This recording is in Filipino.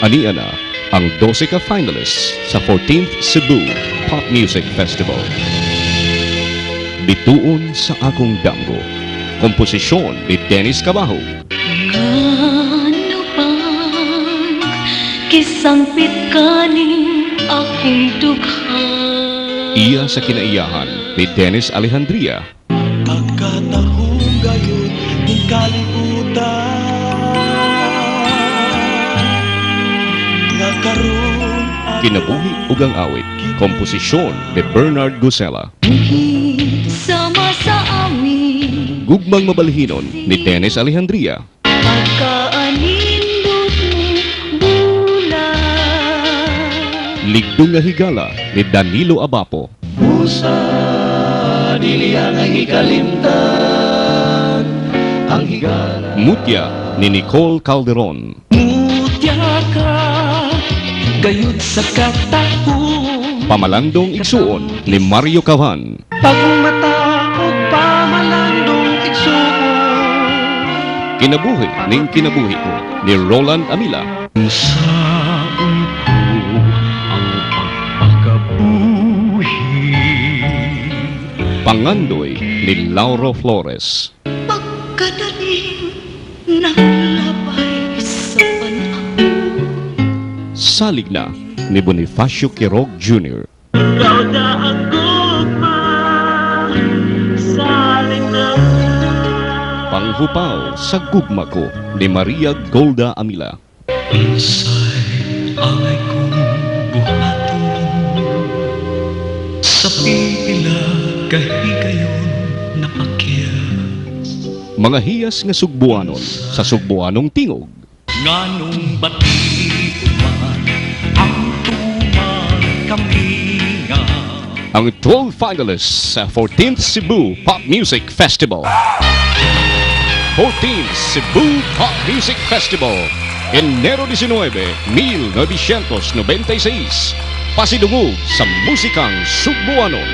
Ania na ang 12 ka finalists sa 14th Cebu Pop Music Festival. Bituon sa akong damgo. Komposisyon ni Dennis Cabajo. Ano bang kisangpit kaning akong dugha? Iya sa kinaiyahan ni Dennis Alejandria. Pagkatahong gayon ng kalibutan nagkaroon Kinabuhi ug ang awit. Komposisyon ni Bernard Gusela. Sama sa amin Gugmang mabalhinon ni Dennis Alejandria. pagkaanindot mo bulan. Ligdong nga higala ni Danilo Abapo. Usa dili ang hikalimtan ang higala Mutya ni Nicole Calderon. mutya ka gayud sa katahong Pamalandong igsuon ni Mario Cavan. pagmata ug pamalandong igsuon Kinabuhi ning kinabuhi ko ni Roland Amila. Saan ko ang pagpakabuhi Pangandoy ni Lauro Flores. Pagkadaling naglabay sa panahon. Salig na ni Bonifacio Quirog Jr. Ikaw na ang gugma sa lingap Panghupaw sa gugma ko ni Maria Golda Amila. Unsay angay kong buhaton sa pila kahigayon napakyas Mga hiyas nga Sugbuanon sa Sugbuanong Tingog. nganong batiuman ang tuman kaminga Ang 12 finalists sa 14th Cebu Pop Music Festival. 14th Cebu Pop Music Festival, Enero 19, 1996, pasidungog sa musikang Sugbuanon.